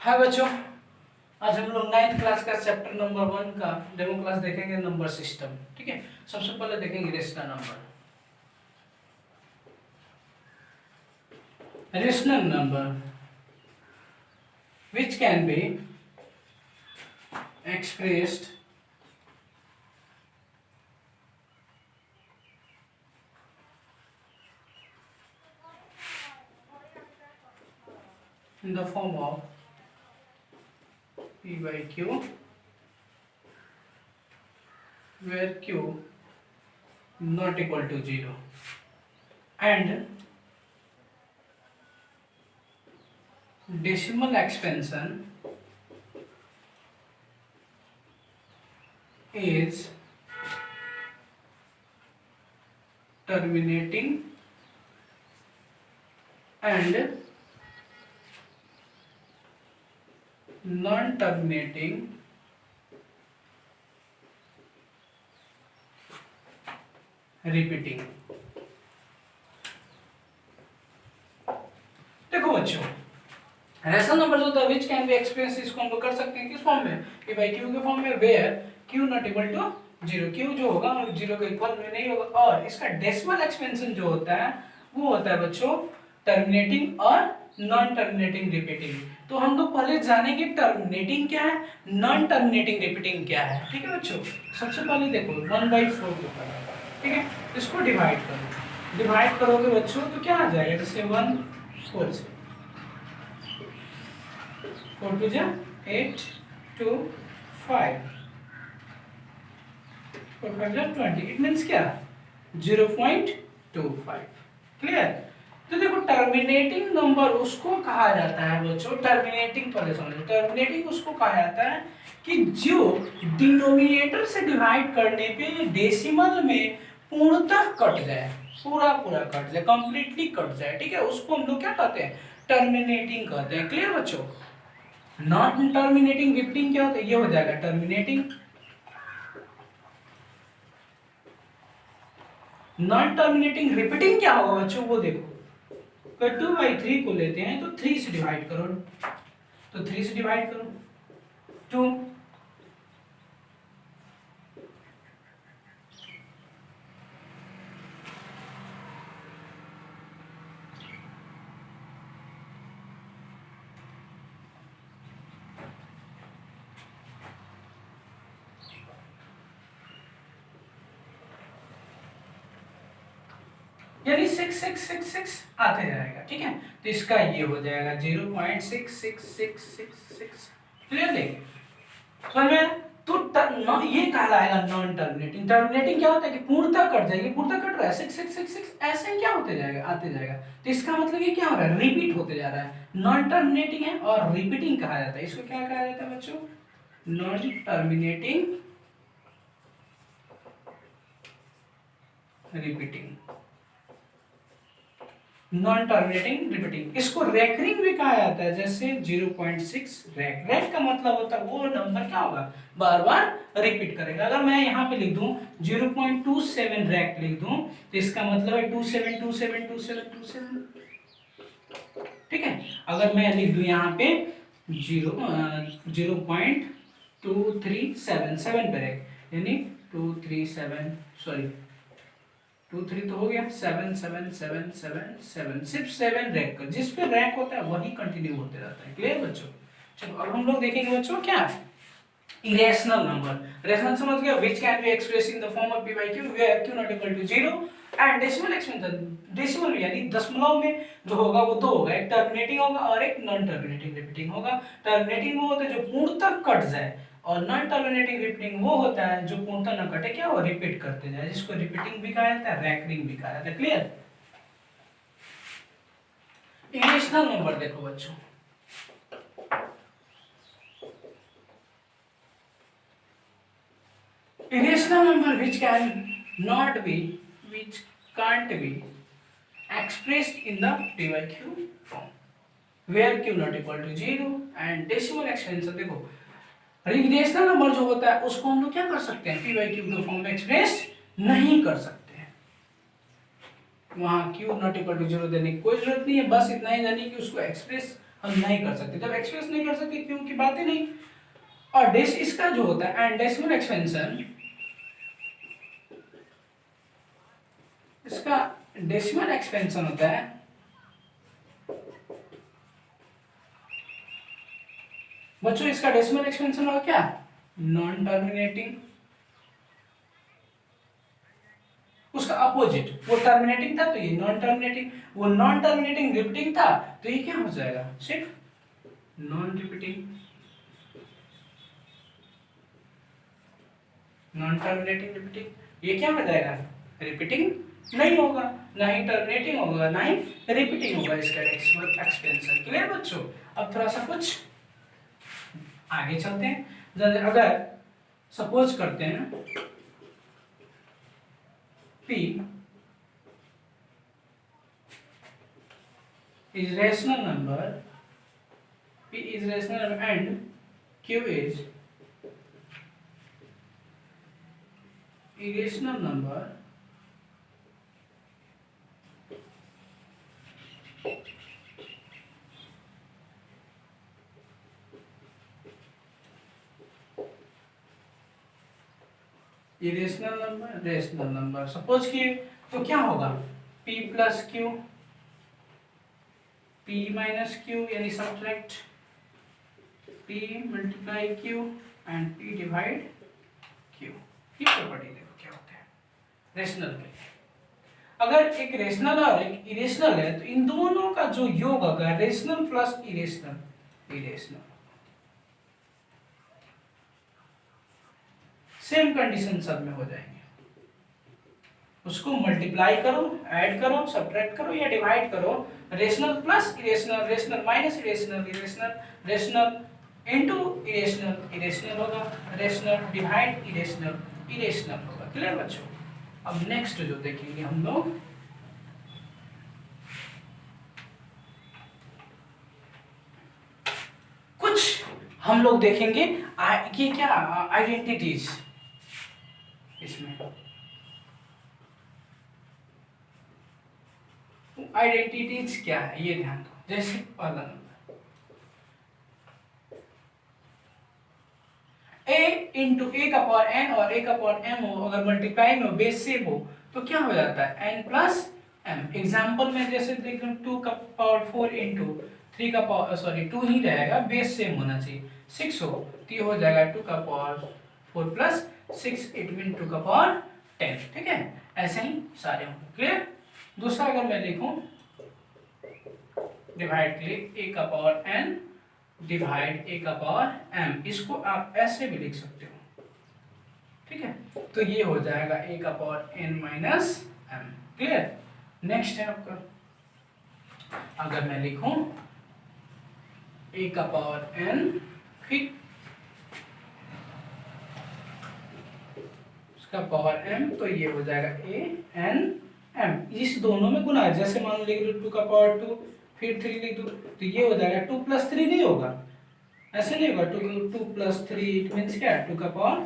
हाय बच्चों, आज हम लोग 9th क्लास का चैप्टर नंबर 1 का डेमो क्लास देखेंगे, नंबर सिस्टम। ठीक है, सबसे पहले देखेंगे rational number. Rational number which can be expressed in the form of p by q, where q not equal to 0 and decimal expansion is terminating and non-terminating repeating। देखो बच्चों, rational number जो होता है विच कैन बी एक्सप्रेस, इसको हम लोग कर सकते हैं किस फॉर्म में, कि भाई क्यू के फॉर्म में, where q not equal to 0, q जो होगा वो 0 के इक्वल में नहीं होगा। और इसका डेसिमल एक्सपेंशन जो होता है वो होता है बच्चों टर्मिनेटिंग और नॉन टर्मिनेटिंग रिपीटिंग। तो हम लोग पहले जानेंगे टर्मिनेटिंग क्या है, नॉन टर्मिनेटिंग रिपीटिंग क्या है। ठीक है बच्चों, सबसे पहले देखो 1/4 के ऊपर, ठीक है, इसको डिवाइड करो। डिवाइड करोगे बच्चों तो क्या आ जाएगा, जैसे 1 4 से 4 2 जा 8 2 5 4 5 जा 20, इट मींस क्या 0.25। क्लियर। तो देखो टर्मिनेटिंग नंबर उसको कहा जाता है बच्चों, टर्मिनेटिंग पहले समझो, टर्मिनेटिंग उसको कहा जाता है कि जो डिनोमिनेटर से डिवाइड करने पे डेसिमल में पूर्णतः कट जाए, पूरा पूरा कट जाए, कंप्लीटली कट जाए। ठीक है, उसको हम लोग क्या कहते हैं, टर्मिनेटिंग कहते हैं। क्लियर बच्चों। नॉन टर्मिनेटिंग रिपीटिंग क्या होता है, ये हो जाएगा टर्मिनेटिंग। नॉन टर्मिनेटिंग रिपीटिंग क्या होगा बच्चों, वो देखो, अगर 2/3 को लेते हैं तो 3 से डिवाइड करो, तो 3 से डिवाइड करो 2, यानी 6 आते जाएगा। ठीक है, तो इसका ये हो जाएगा 0.666666। क्लियर देख समझ में। तो ये कहलाएगा नॉन टर्मिनेटिंग। टर्मिनेटिंग क्या होता है कि पूर्णतः कट जाएगी, पूर्णतः कट रहा है 6666 ऐसे क्या होते जाएगा, आते जाएगा। तो इसका मतलब ये क्या हो रहा है, रिपीट होते जा रहा है। नॉन टर्मिनेटिंग है और रिपीटिंग कहा जाता है। इसको क्या कहा जाता है बच्चों, non terminating repeating, non terminating repeating. इसको रेकरिंग भी कहा जाता है, जैसे 0.6 रैक। रैक का मतलब होता है वो नंबर क्या होगा, बार बार रिपीट करेगा। अगर मैं यहाँ पे लिख दूं 0.27 रैक लिख दूं तो इसका मतलब है 27272727। ठीक है, अगर मैं लिख दूं यहाँ पे 0.2377 पे रैक, यानी 237, सॉरी 2 3 तो हो गया, 7 7 7 7 7, सिर्फ 7 रैंक का, जिस पे रैंक होता है वही कंटिन्यू होते रहता है। क्लियर बच्चों। चलो अब हम लोग देखेंगे बच्चों क्या इरेशनल नंबर। रेशनल समझ गया, which can be express in the form of p by q where q not equal to 0 and decimal expansion. Decimal यानी दशमलव में जो होगा वो दो होगा, एक टर्मिनेटिंग होगा और एक नॉन टर्मिनेटिंग रिपीटिंग होगा। टर्मिनेटिंग वो होता है जो पूर्णतः कट जाए, और नॉन टर्मिनेटिंग रिपीटिंग वो होता है जो पूर्णतः न कटे, क्या वो रिपीट करते जाए, जिसको रिपीटिंग भी कहा जाता है, रैकरिंग भी कहा जाता है। क्लियर। इरेशनल नंबर देखो बच्चों, irrational number which cannot be, which can't be expressed in the p by q form where q not equal to 0 and decimal expansion। देखो इरेशनल नंबर जो होता है उसको हम लोग क्या कर सकते हैं, p by q के फॉर्म में एक्सप्रेस नहीं कर सकते हैं। वहां q नॉट इक्वल टू 0 देने की कोई जरूरत नहीं है, बस इतना ही जानिए कि उसको एक्सप्रेस हम नहीं कर सकते। जब एक्सप्रेस नहीं कर सकते क्यों की बात ही नहीं। और डेस इसका जो होता है एंड डेसिमल एक्सपेंशन, इसका डेसिमल एक्सपेंशन होता है बच्चों, इसका डेसिमल एक्सपेंशन होगा क्या, नॉन टर्मिनेटिंग। उसका अपोजिट, वो टर्मिनेटिंग था तो ये नॉन टर्मिनेटिंग, वो नॉन टर्मिनेटिंग रिपीटिंग था तो ये क्या हो जाएगा, सिर्फ non repeating. Non terminating repeating, ये क्या हो जाएगा, रिपीटिंग नहीं होगा, ना ही टर्मिनेटिंग होगा, ना ही रिपीटिंग होगा इसका एक्सपेंशन। क्लियर बच्चों। अब थोड़ा सा कुछ आगे चलते हैं। अगर सपोज करते हैं P is rational number, P is rational number and Q is irrational number, irrational number, rational number. Suppose कि तो क्या होगा, P plus Q, P minus Q यानी subtract P multiply Q and P divide Q। ये property देखो क्या होता है रेशनल के लिए। अगर एक रेशनल और एक इरेशनल है तो इन दोनों का जो योग होगा rational plus irrational, irrational. Same condition सब में हो जाएंगे। उसको मल्टीप्लाई करो, ऐड करो, सब्ट्रैक्ट करो या डिवाइड करो, rational plus irrational, rational minus irrational, irrational, rational into irrational, irrational होगा, रेशनल डिवाइड इरेशनल, इरेशनल होगा। क्लियर बच्चों। अब नेक्स्ट जो देखेंगे हम लोग, कुछ हम लोग देखेंगे ये क्या आइडेंटिटीज, इसमें आइडेंटिटीज क्या है ये ध्यान दो। जैसे पहला नंबर a इंटू ए का पावर n और a का पावर m हो, अगर मल्टीप्लाई में बेस सेम हो तो क्या हो जाता है n प्लस m। एग्जाम्पल में जैसे देख लो 2 का पावर 4 इंटू 3 का पावर सॉरी 2 ही रहेगा, बेस सेम होना चाहिए। 6 हो तो ये हो जाएगा 2 का पावर 4 प्लस 6, इट मीन 2 का पावर 10। ठीक है, ऐसे ही सारे होंगे। क्लियर। दूसरा अगर मैं लिखूं डिवाइड के लिए a का पावर n डिवाइड a का पावर m, इसको आप ऐसे भी लिख सकते हो। ठीक है, तो ये हो जाएगा a का power n minus m। Clear. Next है आपका, अगर मैं लिखूं a का पावर n फिर उसका पावर m, तो ये हो जाएगा a n m। इस दोनों में गुना, जैसे मान लो लिख लो 2 का पावर 2 फिर 3 लिख दो तो ये हो जाएगा 2 प्लस 3 नहीं होगा, ऐसे नहीं होगा 2 प्लस 3 इट मींस क्या 2 का पावर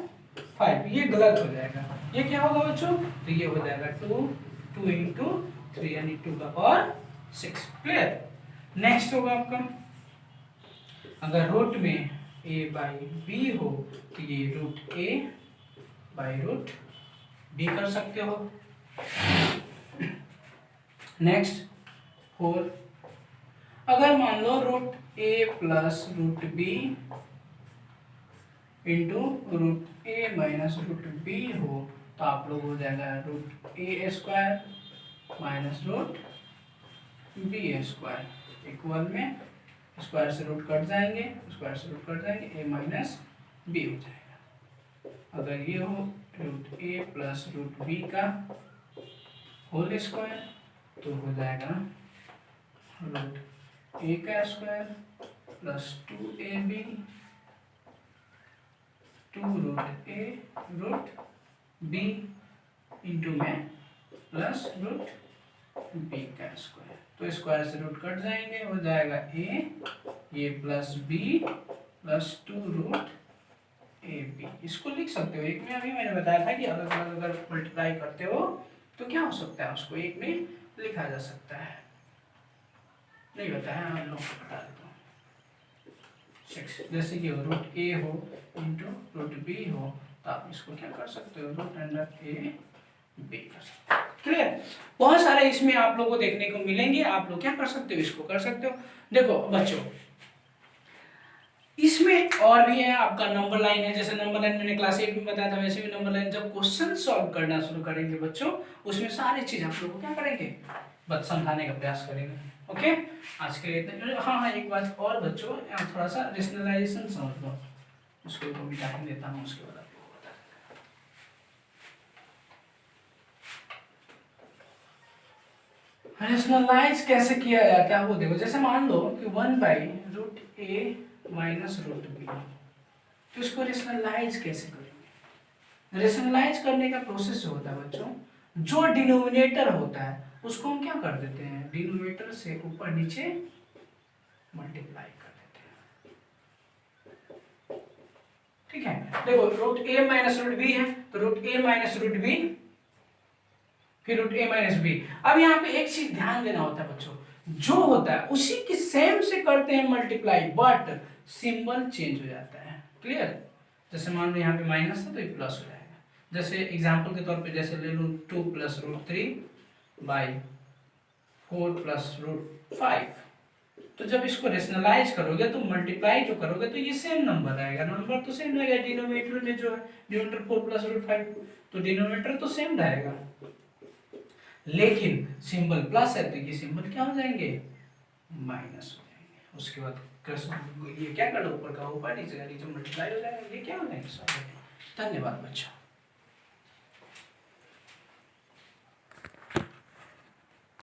5, ये गलत हो जाएगा। ये क्या होगा बच्चों, तो ये हो जाएगा 2 इंटू 3 यानी 2 का पावर 6। क्लियर। नेक्स्ट होगा आपका, अगर रूट में a बाई बी हो तो ये root a by root b कर सकते हो। नेक्स्ट 4, अगर मान लो root a plus root b into root a minus root b हो तो आप लोग हो जाएगा root a square minus root b square equal में स्क्वायर से रूट कट जाएंगे, स्क्वायर से रूट कट जाएंगे, a माइनस b हो जाएगा। अगर ये हो root a plus root b का होल स्क्वायर तो हो जाएगा रूट a का square plus 2ab 2 root a root b into में प्लस रूट b का स्क्वायर, तो स्क्वायर से रूट कट जाएंगे, हो जाएगा a ये plus b plus 2 root a b. इसको लिख सकते हो एक में, अभी मैंने बताया था कि अलग अलग अगर मल्टीप्लाई करते हो तो क्या हो सकता है, उसको एक में लिखा जा सकता है। नहीं बताया, हम लोग बता देता हूँ। 6। जैसे कि रूट ए हो इंटू रूट बी हो तो आप इसको क्या कर सकते हो, रूट अंडर ए बी कर सकते हो। क्लियर? बहुत सारे इसमें आप लोगों को देखने को मिलेंगे, आप लोग क्या कर सकते हो, इसको कर सकते हो। देखो बच्चों, इसमें और भी है आपका नंबर लाइन है। जैसे नंबर लाइन मैंने क्लास 8 में बताया था, वैसे भी नंबर लाइन जब क्वेश्चन सॉल्व करना शुरू करेंगे बच्चों, उसमें सारी चीज आप लोग क्या करेंगे, बस समझाने का प्रयास करेंगे। ओके, आज के लिए इतना। हाँ, एक बात और बच्चों, थोड़ा सा रेशनलाइजेशन समझ लो, उसको तो मिटा के देता हूँ, उसके बाद आपको बता देता। रेशनलाइज कैसे किया जाता है वो देखो। जैसे मान लो कि 1/√a माइनस √b, तो इसको रेशनलाइज कैसे करेंगे। रेशनलाइज करने का प्रोसेस जो होता है बच्चों, जो डिनोमिनेटर होता है उसको हम क्या कर देते हैं, डिनोमिनेटर से ऊपर नीचे मल्टीप्लाई कर देते हैं। ठीक है, देखो रूट ए माइनस रूट बी है, तो रूट ए माइनस रूट बी फिर रूट ए माइनस बी। अब यहाँ पे एक चीज ध्यान देना होता है बच्चों, जो होता है उसी के सेम से करते हैं मल्टीप्लाई, बट सिंबल चेंज हो जाता है। क्लियर? जैसे मान लो यहाँ पे माइनस है तो ये प्लस हो जाएगा। जैसे एग्जांपल के तौर पे जैसे ले लो 2 + √3/4 + √5, तो जब इसको रेशनलाइज करोगे तो मल्टीप्लाई जो करोगे तो ये सेम नंबर आएगा, नंबर तो सेम रहेगा। डिनोमिनेटर में जो है डिनोमिनेटर 4 + √5, तो डिनोमिनेटर तो सेम रहेगा, लेकिन सिंबल प्लस है तो ये सिंबल क्या हो जाएंगे, माइनस हो जाएंगे। उसके बाद ये क्या कर लो, ऊपर का ऊपर, नीचे का नीचे, मल्टीप्लाई हो जाएगा, ये क्या हो जाएंगे। धन्यवाद बच्चों।